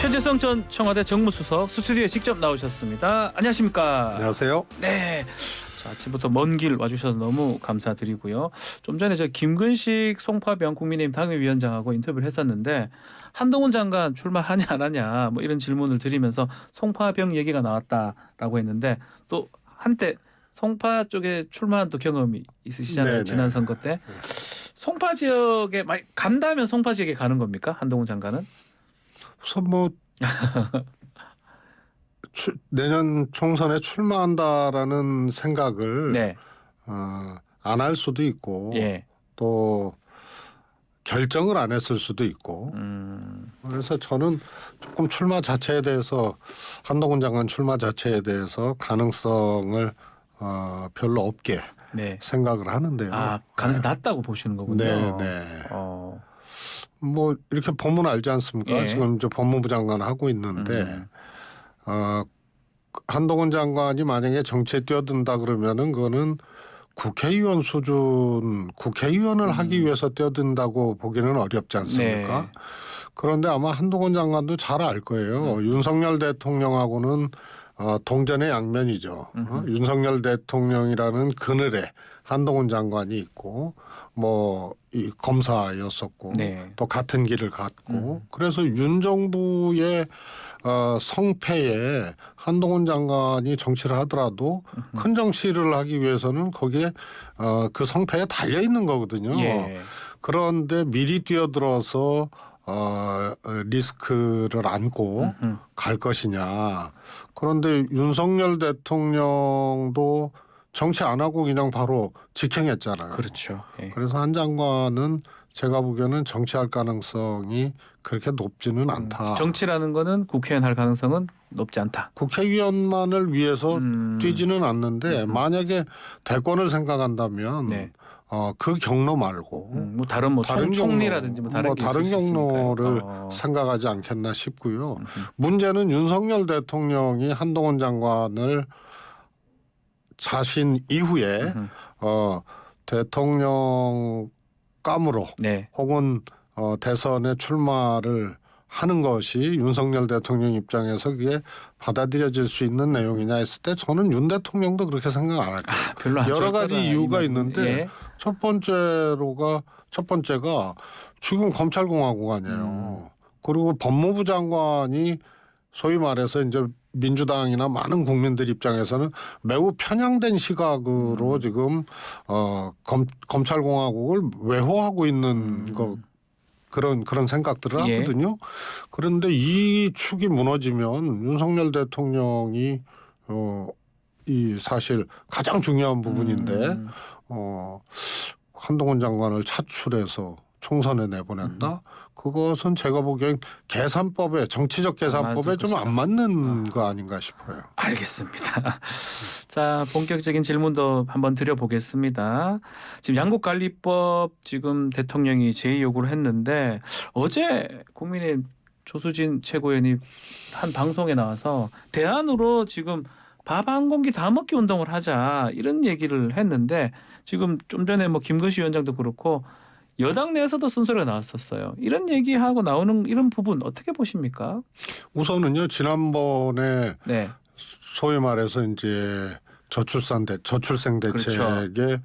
최재성 전 청와대 정무수석 스튜디오에 직접 나오셨습니다. 안녕하십니까? 안녕하세요. 네. 자, 아침부터 먼 길 와주셔서 너무 감사드리고요. 좀 전에 저 김근식 송파병 국민의힘 당협위원장하고 인터뷰를 했었는데 한동훈 장관 출마하냐 안 하냐 뭐 이런 질문을 드리면서 송파병 얘기가 나왔다라고 했는데 또 한때 송파 쪽에 출마한 또 경험이 있으시잖아요. 네네. 지난 선거 때. 송파 지역에 많이 간다면 송파 지역에 가는 겁니까? 한동훈 장관은? 우선 뭐 내년 총선에 출마한다라는 생각을 네. 안 할 수도 있고 예. 또 결정을 안 했을 수도 있고 그래서 저는 조금 출마 자체에 대해서 한동훈 장관 출마 자체에 대해서 가능성을 별로 없게 네. 생각을 하는데요. 아, 가능성이 낮다고 보시는 거군요. 네. 뭐 이렇게 보면 알지 않습니까? 예. 지금 이제 법무부 장관 하고 있는데 한동훈 장관이 만약에 정치에 뛰어든다 그러면은 그거는 국회의원 수준 국회의원을 하기 위해서 뛰어든다고 보기는 어렵지 않습니까? 네. 그런데 아마 한동훈 장관도 잘 알 거예요. 윤석열 대통령하고는 동전의 양면이죠. 윤석열 대통령이라는 그늘에 한동훈 장관이 있고 뭐 이 검사였었고 네. 또 같은 길을 갔고 그래서 윤 정부의 성패에 한동훈 장관이 정치를 하더라도 큰 정치를 하기 위해서는 거기에 그 성패에 달려 있는 거거든요. 예. 그런데 미리 뛰어들어서 리스크를 안고 갈 것이냐. 그런데 윤석열 대통령도 정치 안 하고 그냥 바로 직행했잖아요. 그렇죠. 예. 그래서 한 장관은 제가 보기에는 정치할 가능성이 그렇게 높지는 않다. 정치라는 거는 국회의원 할 가능성은 높지 않다. 국회의원만을 위해서 뛰지는 않는데 만약에 대권을 생각한다면 네. 그 경로 말고 뭐 다른 뭐 총리라든지 뭐 다른 게 있을 수 경로를 있으니까요. 생각하지 않겠나 싶고요. 문제는 윤석열 대통령이 한동훈 장관을 자신 이후에 대통령감으로 네. 혹은 대선에 출마를 하는 것이 윤석열 대통령 입장에서 그게 받아들여질 수 있는 내용이냐 했을 때 저는 윤 대통령도 그렇게 생각 안 할게요. 별로 안 여러 가지 좋을 이유가 거다, 있는데 예. 첫 번째가 지금 검찰공화국 아니에요. 그리고 법무부 장관이 소위 말해서 이제 민주당이나 많은 국민들 입장에서는 매우 편향된 시각으로 지금 검찰공화국을 외호하고 있는 그런 생각들을 예. 하거든요. 그런데 이 축이 무너지면 윤석열 대통령이 이 사실 가장 중요한 부분인데 한동훈 장관을 차출해서 총선에 내보낸다. 그것은 제가 보기엔 계산법에 정치적 계산법에 좀 안 맞는 거 아닌가 싶어요. 알겠습니다. 자, 본격적인 질문도 한번 드려보겠습니다. 지금 양국관리법 지금 대통령이 제의 요구를 했는데 어제 국민의힘 조수진 최고위원이 한 방송에 나와서 대안으로 지금 밥 한 공기 다 먹기 운동을 하자 이런 얘기를 했는데 지금 좀 전에 뭐 김근식 위원장도 그렇고 여당 내에서도 쓴소리가 나왔었어요. 이런 얘기하고 나오는 이런 부분 어떻게 보십니까? 우선은요 지난번에 네. 소위 말해서 이제 저출생 대책에 그렇죠.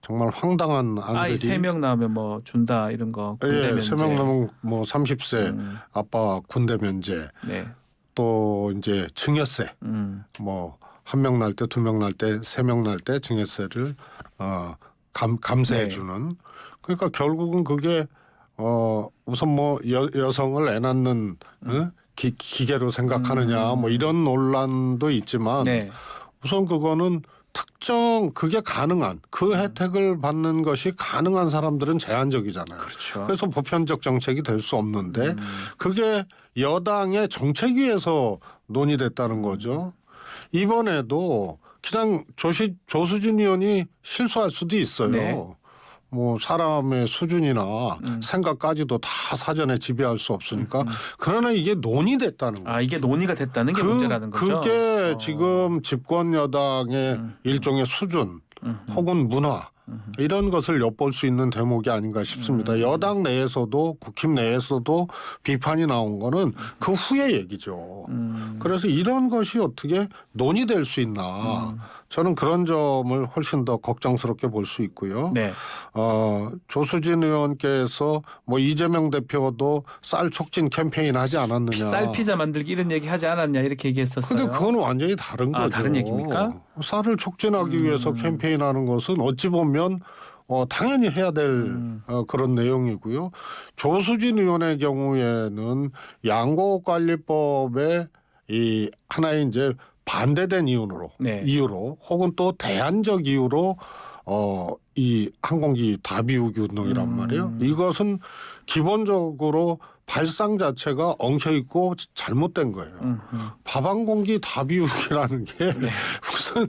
정말 황당한 아이 안들이 3명 나오면 뭐 준다 이런 거 군대 면제. 3명 나오면 뭐 30세 아빠 군대 면제 네. 또 이제 증여세 뭐 1명 날 때 2명 날 때 3명 날 때 증여세를 감세해 네. 주는 그러니까 결국은 그게 우선 뭐 여성을 애 낳는 기계로 생각하느냐 뭐 이런 논란도 있지만 네. 우선 그거는 특정 그게 가능한 그 혜택을 받는 것이 가능한 사람들은 제한적이잖아요. 그렇죠. 그래서 보편적 정책이 될 수 없는데 그게 여당의 정책위에서 논의됐다는 거죠. 이번에도 그냥 조수진 의원이 실수할 수도 있어요. 네. 뭐 사람의 수준이나 생각까지도 다 사전에 지배할 수 없으니까 그러나 이게 논의됐다는 거예요. 아 이게 논의가 됐다는 게 문제라는 거죠. 그게 지금 집권 여당의 일종의 수준 혹은 문화 이런 것을 엿볼 수 있는 대목이 아닌가 싶습니다. 여당 내에서도 국힘 내에서도 비판이 나온 거는 그 후의 얘기죠. 그래서 이런 것이 어떻게 논의될 수 있나 저는 그런 점을 훨씬 더 걱정스럽게 볼 수 있고요. 네. 조수진 의원께서 뭐 이재명 대표도 쌀 촉진 캠페인 하지 않았느냐. 쌀 피자 만들기 이런 얘기 하지 않았냐 이렇게 얘기했었어요. 근데 그건 완전히 다른 거죠. 다른 얘기입니까? 쌀을 촉진하기 위해서 캠페인하는 것은 어찌 보면 당연히 해야 될 그런 내용이고요. 조수진 의원의 경우에는 양곡관리법의 이 하나의 이제 반대된 네. 이유로 혹은 또 대안적 이유로 이 항공기 다비우기 운동이란 말이에요. 이것은 기본적으로 발상 자체가 엉켜 있고 잘못된 거예요. 밥 한 공기 다비우기라는 게 무슨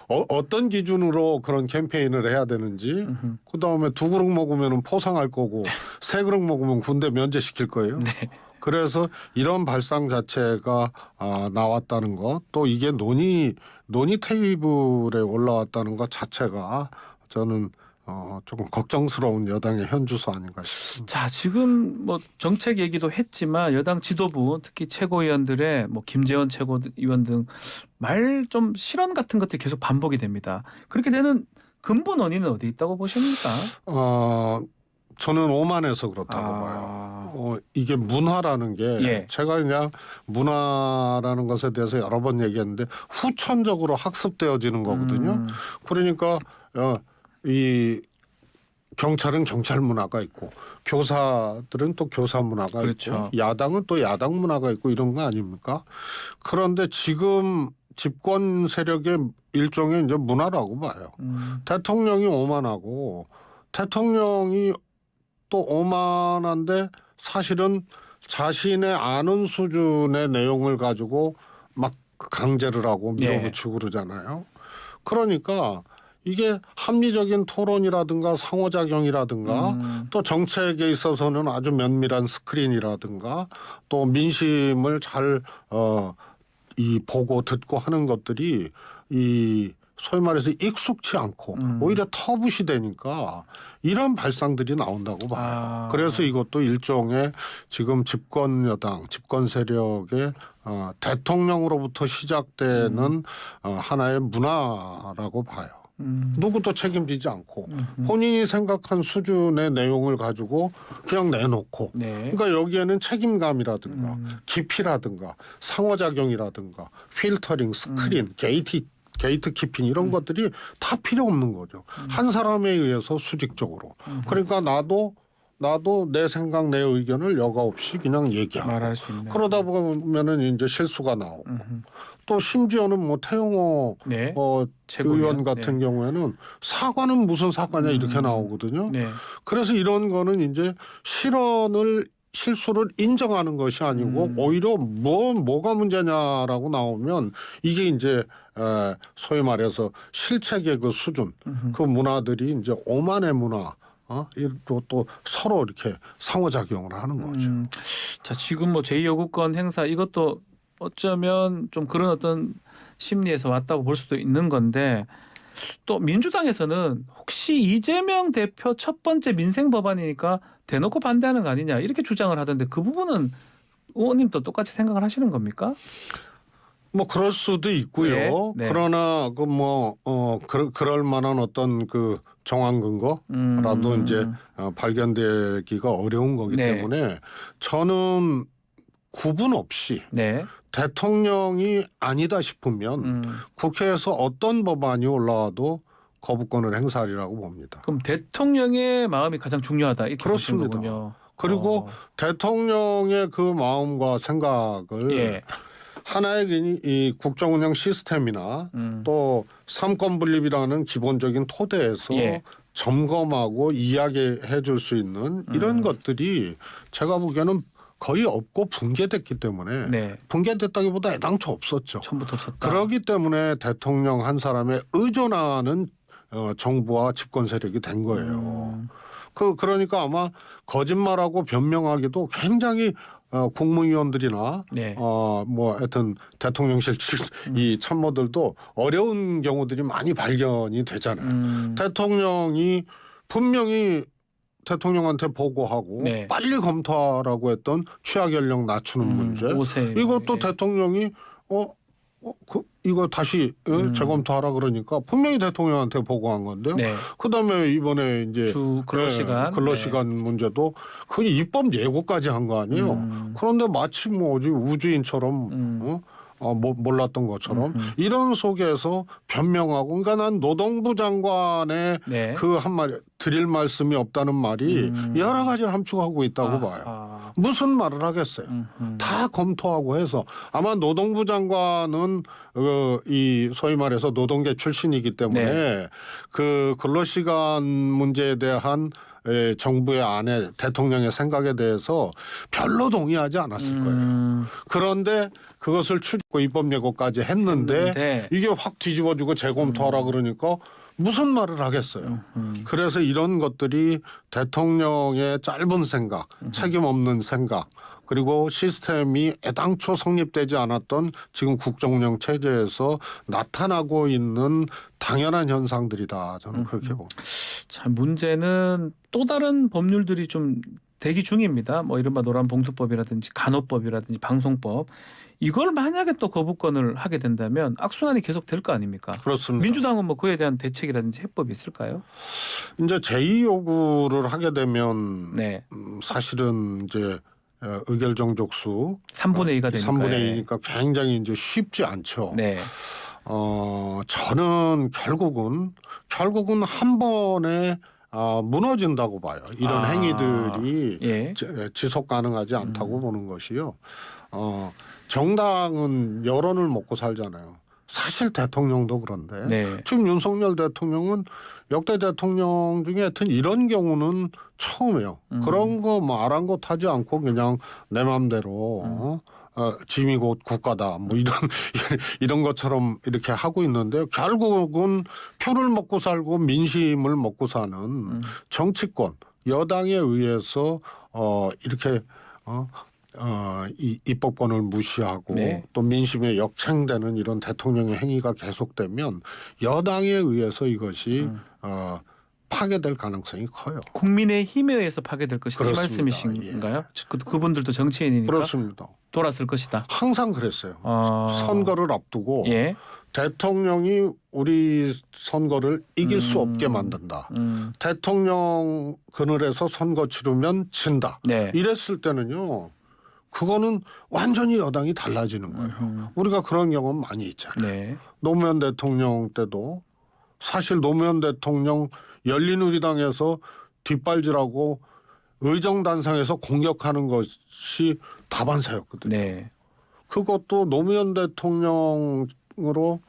어떤 기준으로 그런 캠페인을 해야 되는지 그다음에 두 그릇 먹으면 포상할 거고 세 그릇 먹으면 군대 면제시킬 거예요. 네. 그래서 이런 발상 자체가 나왔다는 것, 또 이게 논의 테이블에 올라왔다는 것 자체가 저는 조금 걱정스러운 여당의 현주소 아닌가 싶습니다. 자, 지금 뭐 정책 얘기도 했지만 여당 지도부 특히 최고위원들의 뭐 김재원 최고위원 등 말 좀 실언 같은 것들이 계속 반복이 됩니다. 그렇게 되는 근본 원인은 어디 있다고 보십니까? 저는 오만해서 그렇다고 봐요. 이게 문화라는 게 예. 제가 그냥 문화라는 것에 대해서 여러 번 얘기했는데 후천적으로 학습되어지는 거거든요. 그러니까 이 경찰은 경찰 문화가 있고 교사들은 또 교사 문화가 그렇죠. 있고 야당은 또 야당 문화가 있고 이런 거 아닙니까? 그런데 지금 집권 세력의 일종의 이제 문화라고 봐요. 대통령이 오만하고 대통령이 또 오만한데 사실은 자신의 아는 수준의 내용을 가지고 막 강제를 하고 밀어붙이고 그러잖아요. 그러니까 이게 합리적인 토론이라든가 상호작용이라든가 또 정책에 있어서는 아주 면밀한 스크린이라든가 또 민심을 잘 보고 듣고 하는 것들이 이 소위 말해서 익숙치 않고 오히려 터부시 되니까 이런 발상들이 나온다고 봐요. 그래서 이것도 일종의 지금 집권 여당, 집권 세력의 대통령으로부터 시작되는 하나의 문화라고 봐요. 누구도 책임지지 않고 본인이 생각한 수준의 내용을 가지고 그냥 내놓고 네. 그러니까 여기에는 책임감이라든가 깊이라든가 상호작용이라든가 필터링, 스크린, 게이트 키핑 이런 것들이 다 필요 없는 거죠. 한 사람에 의해서 수직적으로. 그러니까 나도 내 생각, 내 의견을 여과 없이 그냥 얘기하고. 말할 수 있는. 그러다 보면은 이제 실수가 나오고. 또 심지어는 뭐 태영호 네. 의원 같은 경우에는 사과는 무슨 사과냐 이렇게 나오거든요. 네. 그래서 이런 거는 이제 실수를 인정하는 것이 아니고 오히려 뭐가 문제냐라고 나오면 이게 이제 소위 말해서 실책의 그 수준, 그 문화들이 이제 오만의 문화, 또 서로 이렇게 상호작용을 하는 거죠. 자, 지금 뭐 제2요구권 행사 이것도 어쩌면 좀 그런 어떤 심리에서 왔다고 볼 수도 있는 건데 또 민주당에서는 혹시 이재명 대표 첫 번째 민생 법안이니까 대놓고 반대하는 거 아니냐 이렇게 주장을 하던데 그 부분은 의원님도 똑같이 생각을 하시는 겁니까? 뭐 그럴 수도 있고요. 네, 네. 그러나 그럴 만한 어떤 그 정황 근거라도 이제 발견되기가 어려운 거기 네. 때문에 저는 구분 없이 네. 대통령이 아니다 싶으면 국회에서 어떤 법안이 올라와도 거부권을 행사하리라고 봅니다. 그럼 대통령의 마음이 가장 중요하다 이렇게 보시는 그렇습니다. 거군요. 그리고 대통령의 그 마음과 생각을 예. 하나의 이 국정운영 시스템이나 또 삼권 분립이라는 기본적인 토대에서 예. 점검하고 이야기해 줄 수 있는 이런 것들이 제가 보기에는 거의 없고 붕괴됐기 때문에 네. 붕괴됐다기보다 애당초 없었죠. 처음부터 없었다. 그렇기 때문에 대통령 한 사람에 의존하는 정부와 집권 세력이 된 거예요. 그러니까 아마 거짓말하고 변명하기도 굉장히 국무위원들이나 네. 뭐 하여튼 대통령실 이 참모들도 어려운 경우들이 많이 발견이 되잖아요. 대통령이 분명히 대통령한테 보고하고 네. 빨리 검토하라고 했던 취하 연령 낮추는 문제. 5세 이것도 예. 대통령이 이거 다시 재검토하라 그러니까 분명히 대통령한테 보고한 건데요. 네. 그다음에 이번에 이제 주 근로시간 근로시간 문제도 그 입법 예고까지 한 거 아니에요. 그런데 마치 뭐 어디 우주인처럼 몰랐던 것처럼 이런 속에서 변명하고 그러니까 난 노동부 장관의 네. 그 한마디 드릴 말씀이 없다는 말이 여러 가지를 함축하고 있다고 봐요. 무슨 말을 하겠어요. 다 검토하고 해서 아마 노동부 장관은 이 소위 말해서 노동계 출신이기 때문에 네. 그 근로시간 문제에 대한 정부의 안에 대통령의 생각에 대해서 별로 동의하지 않았을 거예요. 그런데 그것을 추진하고 입법 예고까지 했는데 이게 확 뒤집어지고 재검토하라 그러니까 무슨 말을 하겠어요. 그래서 이런 것들이 대통령의 짧은 생각, 책임 없는 생각 그리고 시스템이 애당초 성립되지 않았던 지금 국정운영 체제에서 나타나고 있는 당연한 현상들이다. 저는 그렇게 봅니다. 참 문제는 또 다른 법률들이 좀 대기 중입니다. 뭐 이른바 노란봉투법이라든지 간호법이라든지 방송법. 이걸 만약에 또 거부권을 하게 된다면 악순환이 계속 될 거 아닙니까? 그렇습니다. 민주당은 뭐 그에 대한 대책이라든지 해법이 있을까요? 이제 제2 요구를 하게 되면 네. 사실은 이제 의결정족수 3분의 2가 되니까. 3분의 2니까 굉장히 이제 쉽지 않죠. 네. 저는 결국은 한 번에 무너진다고 봐요. 이런 행위들이 예. 지속 가능하지 않다고 보는 것이요. 정당은 여론을 먹고 살잖아요. 사실 대통령도 그런데 네. 지금 윤석열 대통령은 역대 대통령 중에 하여튼 이런 경우는 처음이에요. 그런 거 뭐 아랑곳하지 않고 그냥 내 맘대로 짐이 곧 국가다 뭐 이런 것처럼 이렇게 하고 있는데 결국은 표를 먹고 살고 민심을 먹고 사는 정치권 여당에 의해서 이렇게 이 입법권을 무시하고 네. 또 민심에 역행되는 이런 대통령의 행위가 계속되면 여당에 의해서 이것이 파괴될 가능성이 커요. 국민의힘에 의해서 파괴될 것이다. 이 그렇습니다. 말씀이신가요? 그분들도 정치인이니까 그렇습니다. 돌았을 것이다. 항상 그랬어요. 선거를 앞두고 예. 대통령이 우리 선거를 이길 수 없게 만든다. 대통령 그늘에서 선거 치르면 진다. 네. 이랬을 때는요. 그거는 완전히 여당이 달라지는 거예요. 우리가 그런 경험 많이 있잖아요. 네. 노무현 대통령 때도 사실 노무현 대통령 열린우리당에서 뒷발질하고 의정단상에서 공격하는 것이 다반사였거든요. 네. 그것도 노무현 대통령으로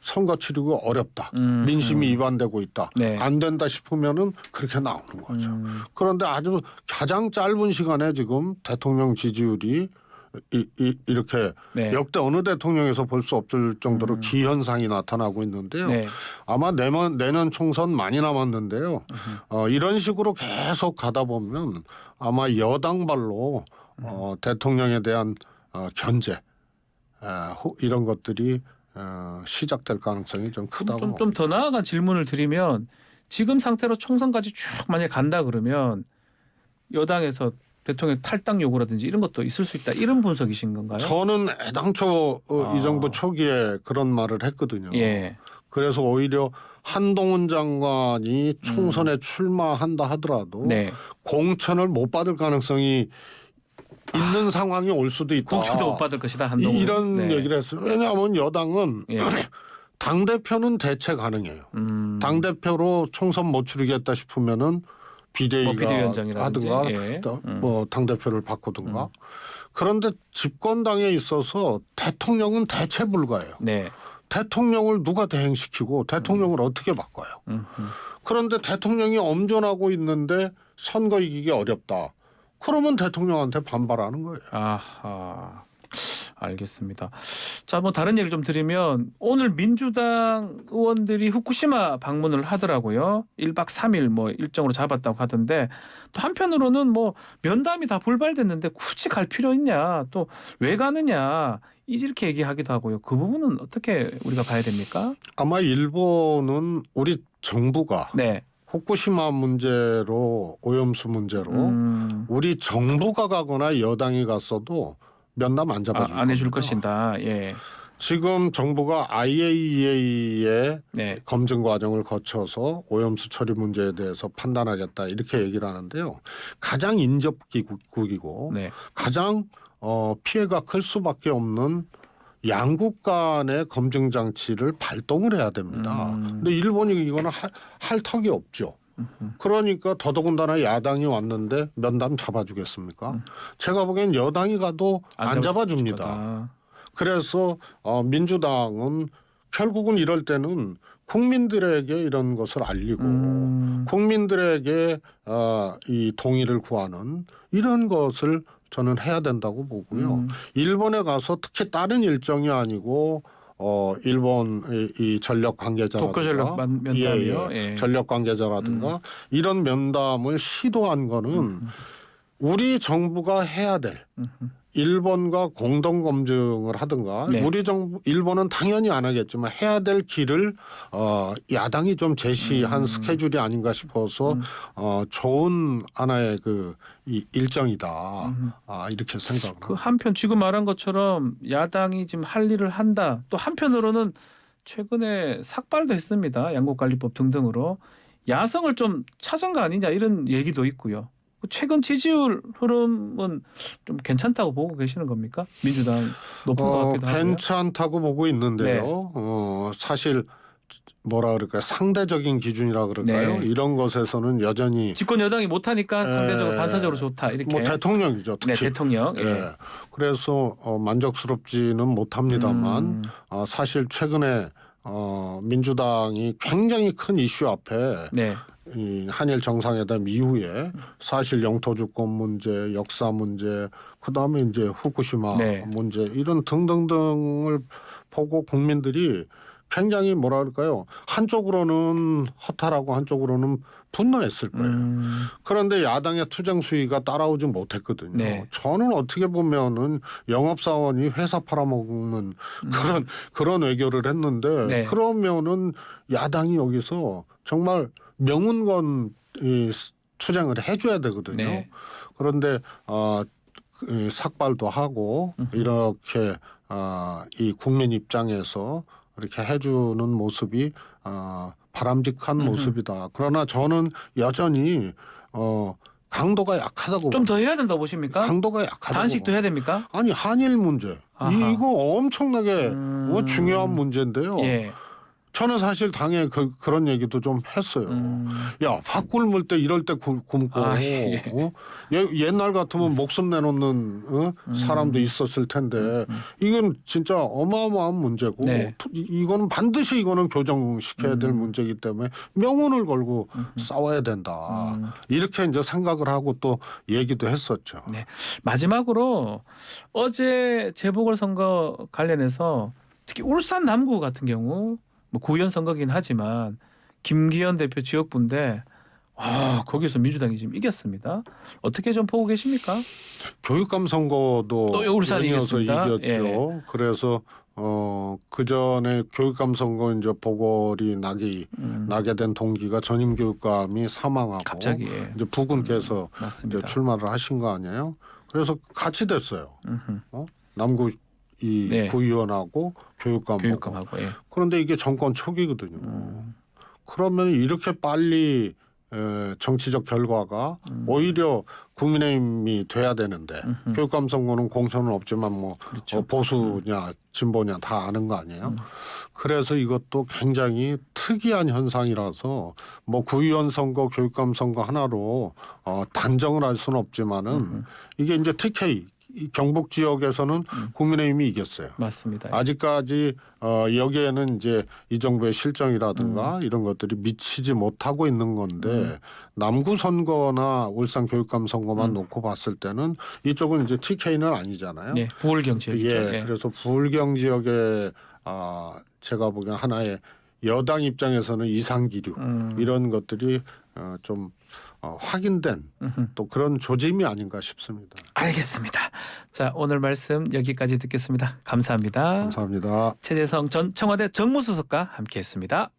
선거 치르고 어렵다. 민심이 위반되고 있다. 네. 안 된다 싶으면은 그렇게 나오는 거죠. 그런데 아주 가장 짧은 시간에 지금 대통령 지지율이 이렇게 네. 역대 어느 대통령에서 볼 수 없을 정도로 기현상이 나타나고 있는데요. 네. 아마 내년 총선 많이 남았는데요. 이런 식으로 계속 가다 보면 아마 여당발로 대통령에 대한 견제 이런 것들이 시작될 가능성이 좀 크다고. 좀 더 나아간 질문을 드리면 지금 상태로 총선까지 쭉 만약에 간다 그러면 여당에서 대통령 탈당 요구라든지 이런 것도 있을 수 있다. 이런 분석이신 건가요? 저는 애당초 이 정부 초기에 그런 말을 했거든요. 예. 그래서 오히려 한동훈 장관이 총선에 출마한다 하더라도 네. 공천을 못 받을 가능성이 있는 상황이 올 수도 있다. 공천도 못 받을 것이다. 한동훈. 이런 네. 얘기를 했어요. 왜냐하면 여당은 예. 당대표는 대체 가능해요. 당대표로 총선 못 치르겠다 싶으면은 비대위가 비대위원장이라든지. 하든가 예. 뭐 당대표를 바꾸든가. 그런데 집권당에 있어서 대통령은 대체 불가해요. 네. 대통령을 누가 대행시키고 대통령을 어떻게 바꿔요. 그런데 대통령이 엄존하고 있는데 선거 이기기 어렵다. 그러면 대통령한테 반발하는 거예요. 아하. 알겠습니다. 자, 뭐 다른 얘기를 좀 드리면 오늘 민주당 의원들이 후쿠시마 방문을 하더라고요. 1박 3일 뭐 일정으로 잡았다고 하던데 또 한편으로는 뭐 면담이 다 불발됐는데 굳이 갈 필요 있냐? 또 왜 가느냐? 이렇게 얘기하기도 하고요. 그 부분은 어떻게 우리가 봐야 됩니까? 아마 일본은 우리 정부가 네. 후쿠시마 문제로 오염수 문제로 우리 정부가 가거나 여당이 갔어도 면담 안 잡아줄 안 해줄 겁니다. 것이다. 예. 지금 정부가 IAEA의 네. 검증 과정을 거쳐서 오염수 처리 문제에 대해서 판단하겠다 이렇게 얘기를 하는데요. 가장 인접기국이고 네. 가장 피해가 클 수밖에 없는 양국 간의 검증 장치를 발동을 해야 됩니다. 근데 일본이 이거는 할 턱이 없죠. 그러니까 더더군다나 야당이 왔는데 면담 잡아주겠습니까? 제가 보기엔 여당이 가도 안 잡아줍니다. 거다. 그래서 민주당은 결국은 이럴 때는 국민들에게 이런 것을 알리고 국민들에게 이 동의를 구하는 이런 것을 저는 해야 된다고 보고요. 일본에 가서 특히 다른 일정이 아니고 일본 이 전력 관계자라든가 도쿄 전력 면담이요. 예. 전력 관계자라든가 이런 면담을 시도한 거는 우리 정부가 해야 될 일본과 공동 검증을 하든가 네. 우리 정부 일본은 당연히 안 하겠지만 해야 될 길을 야당이 좀 제시한 스케줄이 아닌가 싶어서 좋은 하나의 이 일정이다 이렇게 생각을 그 한편 지금 말한 것처럼 야당이 지금 할 일을 한다. 또 한편으로는 최근에 삭발도 했습니다. 양국관리법 등등으로 야성을 좀 찾은 거 아니냐 이런 얘기도 있고요. 최근 지지율 흐름은 좀 괜찮다고 보고 계시는 겁니까? 민주당 높은 것 같기도 하고요. 괜찮다고 보고 있는데요. 사실 뭐라 그럴까요? 상대적인 기준이라 그럴까요? 네. 이런 것에서는 여전히 집권 여당이 못하니까 상대적으로 반사적으로 좋다 이렇게. 뭐 대통령이죠. 특히. 네, 대통령. 예. 예. 그래서 만족스럽지는 못합니다만 사실 최근에 민주당이 굉장히 큰 이슈 앞에 네. 이 한일 정상회담 이후에 사실 영토 주권 문제, 역사 문제, 그다음에 이제 후쿠시마 네. 문제 이런 등등등을 보고 국민들이 굉장히 뭐라 그럴까요? 한쪽으로는 허탈하고 한쪽으로는 분노했을 거예요. 그런데 야당의 투쟁 수위가 따라오지 못했거든요. 네. 저는 어떻게 보면은 영업사원이 회사 팔아먹는 그런 외교를 했는데 네. 그러면은 야당이 여기서 정말 명운건 이 투쟁을 해줘야 되거든요. 네. 그런데 이 삭발도 하고 이렇게 이 국민 입장에서 이렇게 해주는 모습이 바람직한 모습이다. 그러나 저는 여전히 강도가 약하다고 좀 더 해야 된다고 보십니까? 강도가 약하다고 단식도 해야 됩니까? 아니 한일 문제 아하. 이거 엄청나게 중요한 문제인데요. 예. 저는 사실 당에 그런 얘기도 좀 했어요. 야, 밥 굶을 때 이럴 때 굶고 예. 옛날 같으면 목숨 내놓는 사람도 있었을 텐데 이건 진짜 어마어마한 문제고 네. 이거는 반드시 이거는 교정시켜야 될 문제이기 때문에 명운을 걸고 싸워야 된다. 이렇게 이제 생각을 하고 또 얘기도 했었죠. 네. 마지막으로 어제 재보궐선거 관련해서 특히 울산 남구 같은 경우 뭐 구의원 선거긴 하지만 김기현 대표 지역구인데 거기서 민주당이 지금 이겼습니다. 어떻게 좀 보고 계십니까? 교육감 선거도 또 울산이 연이어서 이겼습니다. 이겼죠. 예. 그래서 그 전에 교육감 선거 이제 보궐이 나게 된 동기가 전임 교육감이 사망하고 갑자기 이제 부군께서 맞습니다. 이제 출마를 하신 거 아니에요? 그래서 같이 됐어요. 남구 이 네. 구의원하고 교육감하고. 교육감하고. 예. 그런데 이게 정권 초기거든요. 그러면 이렇게 빨리 정치적 결과가 오히려 국민의힘이 돼야 되는데 교육감 선거는 공천은 없지만 뭐 그렇죠. 보수냐 진보냐 다 아는 거 아니에요. 그래서 이것도 굉장히 특이한 현상이라서 뭐 구의원 선거, 교육감 선거 하나로 단정을 할 수는 없지만은 이게 이제 TK 이 경북 지역에서는 국민의힘이 이겼어요. 맞습니다. 아직까지 여기에는 이제 이 정부의 실정이라든가 이런 것들이 미치지 못하고 있는 건데 남구 선거나 울산 교육감 선거만 놓고 봤을 때는 이쪽은 이제 TK는 아니잖아요. 네, 부울경 지역이죠. 예, 그래서 부울경 지역에 제가 보기엔 하나의 여당 입장에서는 이상기류 이런 것들이 좀 확인된 또 그런 조짐이 아닌가 싶습니다. 알겠습니다. 자, 오늘 말씀 여기까지 듣겠습니다. 감사합니다. 감사합니다. 최재성 전 청와대 정무수석과 함께했습니다.